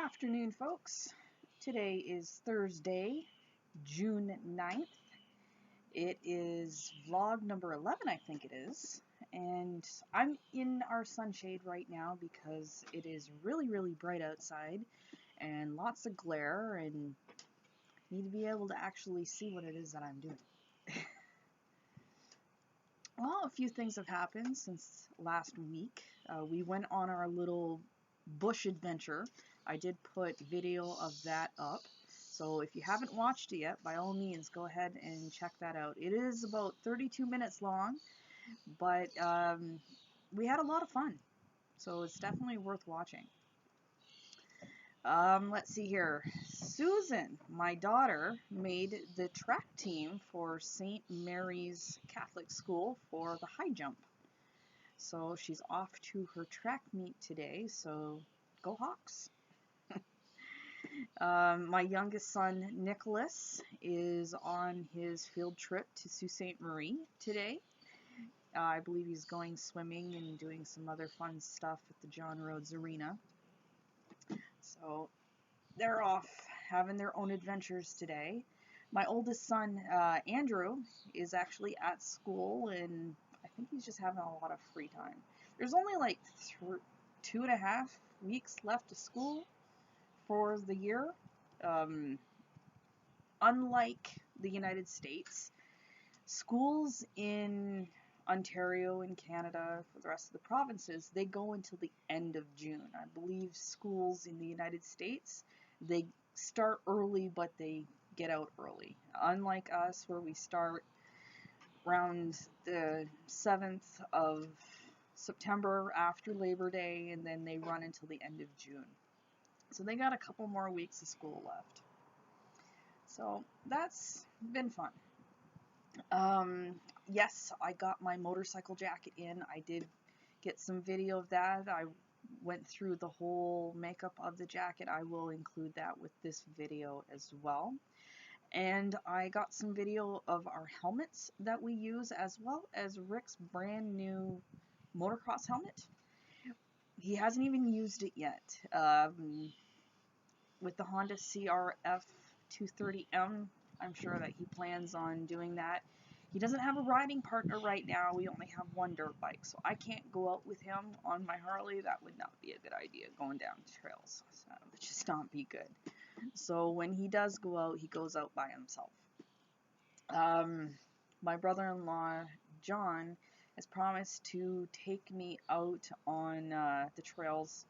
Afternoon, folks. Today is Thursday, June 9th. It is vlog number 11, I think it is. And I'm in our sunshade right now because it is really, really bright outside and lots of glare and need to be able to actually see what it is that I'm doing. Well, a few things have happened since last week. We went on our little bush adventure. I did put video of that up. So if you haven't watched it yet, by all means, go ahead and check that out. It is about 32 minutes long, but we had a lot of fun. So it's definitely worth watching. Let's see here. Susan, my daughter, made the track team for St. Mary's Catholic School for the high jump. So she's off to her track meet today, so go Hawks. My youngest son, Nicholas, is on his field trip to Sault Ste. Marie today. I believe he's going swimming and doing some other fun stuff at the John Rhodes Arena. So they're off having their own adventures today. My oldest son, Andrew, is actually at school, and I think he's just having a lot of free time. There's only like 2.5 weeks left of school for the year. Unlike the United States, schools in Ontario and Canada, for the rest of the provinces, they go until the end of June. I believe schools in the United States, they start early, but they get out early. Unlike us, where we start around the 7th of September after Labor Day, and then they run until the end of June. So they got a couple more weeks of school left. So that's been fun. Yes, I got my motorcycle jacket in. I did get some video of that. I went through the whole makeup of the jacket. I will include that with this video as well. And I got some video of our helmets that we use, as well as Rick's brand new motocross helmet. He hasn't even used it yet. With the Honda CRF 230M, I'm sure that he plans on doing that. He doesn't have a riding partner right now. We only have one dirt bike, so I can't go out with him on my Harley. That would not be a good idea, going down trails. So that would just not be good. So when he does go out, he goes out by himself. My brother-in-law, John, has promised to take me out on the trails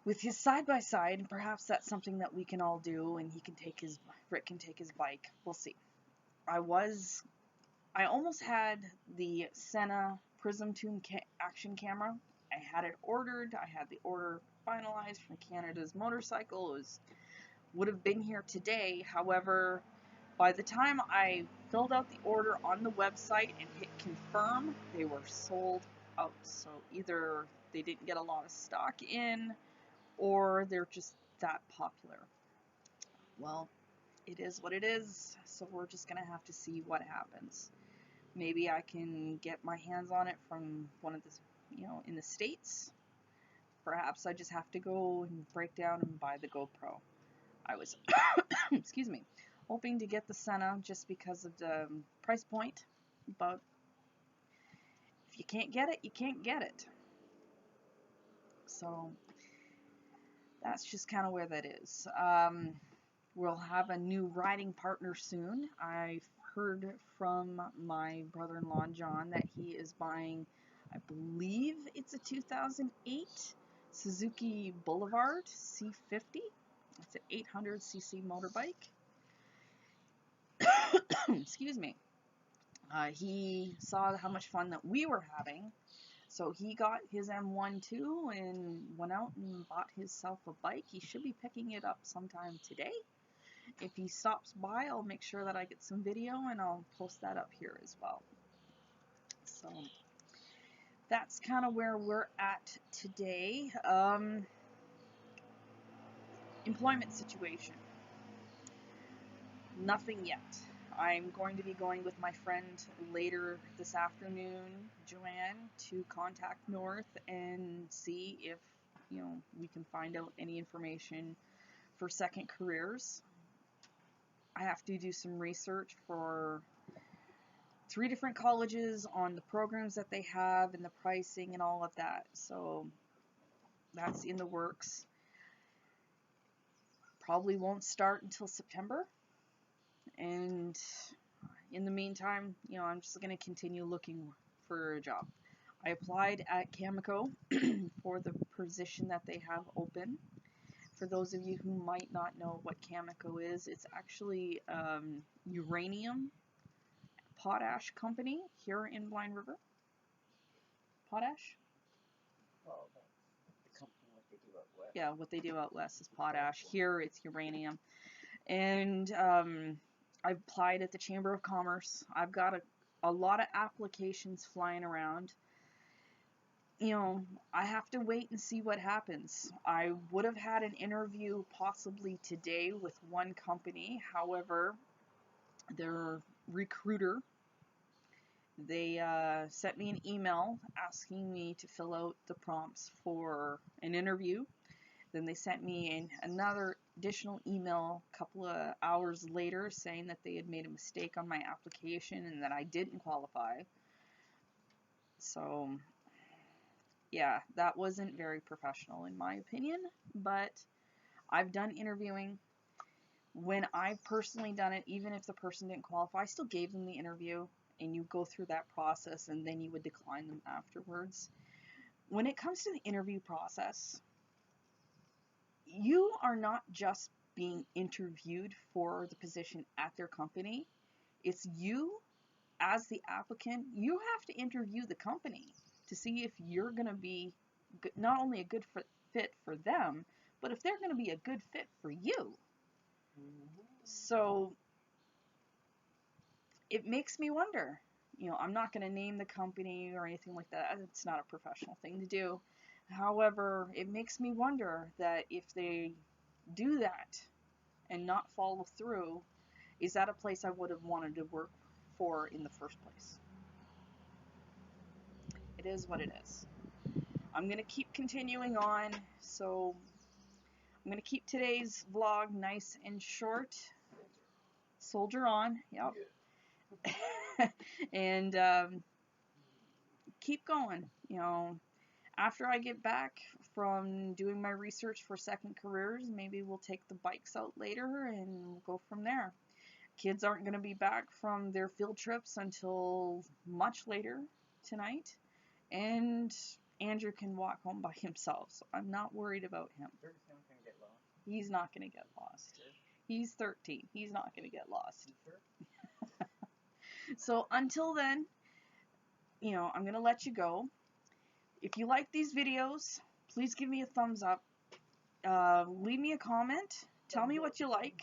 with his side-by-side, and perhaps that's something that we can all do, and Rick can take his bike. We'll see. I almost had the Sena Prism action camera. I had it ordered. I had the order finalized from Canada's Motorcycle. Would have been here today. However, by the time I filled out the order on the website and hit confirm, they were sold out. So either they didn't get a lot of stock in, or they're just that popular. Well, it is what it is, so we're just gonna have to see what happens. Maybe I can get my hands on it from one of the, in the States. Perhaps I just have to go and break down and buy the GoPro. I was, excuse me, hoping to get the Sena just because of the price point, but if you can't get it, you can't get it. So that's just kind of where that is. We'll have a new riding partner soon. I've heard from my brother-in-law, John, that he is buying, I believe it's a 2008 Suzuki Boulevard C50. It's an 800cc motorbike. Excuse me. He saw how much fun that we were having, so he got his M1 too and went out and bought himself a bike. He should be picking it up sometime today. If he stops by, I'll make sure that I get some video and I'll post that up here as well. So that's kind of where we're at today. Employment situation. Nothing yet. I'm going to be going with my friend later this afternoon, Joanne, to contact North and see if we can find out any information for second careers. I have to do some research for 3 different colleges on the programs that they have and the pricing and all of that. So that's in the works. Probably won't start until September. And in the meantime, I'm just going to continue looking for a job. I applied at Cameco for the position that they have open. For those of you who might not know what Cameco is, it's actually uranium potash company here in Blind River. Potash? Well, the company, what they do out west. Yeah, what they do out west is potash. Here it's uranium. And I applied at the Chamber of Commerce. I've got a lot of applications flying around. I have to wait and see what happens. I would have had an interview possibly today with one company. However, their recruiter, they sent me an email asking me to fill out the prompts for an interview. Then they sent me another additional email a couple of hours later saying that they had made a mistake on my application and that I didn't qualify. So yeah, that wasn't very professional in my opinion, but I've done interviewing. When I've personally done it, even if the person didn't qualify, I still gave them the interview, and you go through that process and then you would decline them afterwards. When it comes to the interview process, you are not just being interviewed for the position at their company. It's you, as the applicant, you have to interview the company to see if you're going to be not only a good fit for them, but if they're going to be a good fit for you. So it makes me wonder. I'm not going to name the company or anything like that. It's not a professional thing to do. However, it makes me wonder that if they do that and not follow through, is that a place I would have wanted to work for in the first place? It is what it is. I'm going to keep continuing on, so I'm going to keep today's vlog nice and short. Soldier on, yep. And keep going. After I get back from doing my research for second careers, maybe we'll take the bikes out later and we'll go from there. Kids aren't going to be back from their field trips until much later tonight, and Andrew can walk home by himself, so I'm not worried about him. He's not going to get lost. He's 13. He's not going to get lost. So until then, I'm going to let you go. If you like these videos, please give me a thumbs up. Leave me a comment. Tell me what you like.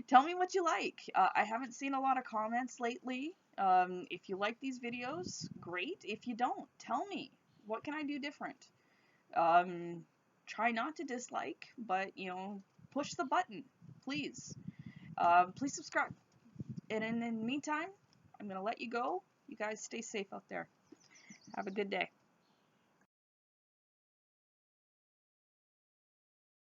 Tell me what you like. I haven't seen a lot of comments lately. If you like these videos, great. If you don't, tell me. What can I do different? Try not to dislike, but, push the button, please. Please subscribe. And in the meantime, I'm going to let you go. You guys stay safe out there. Have a good day.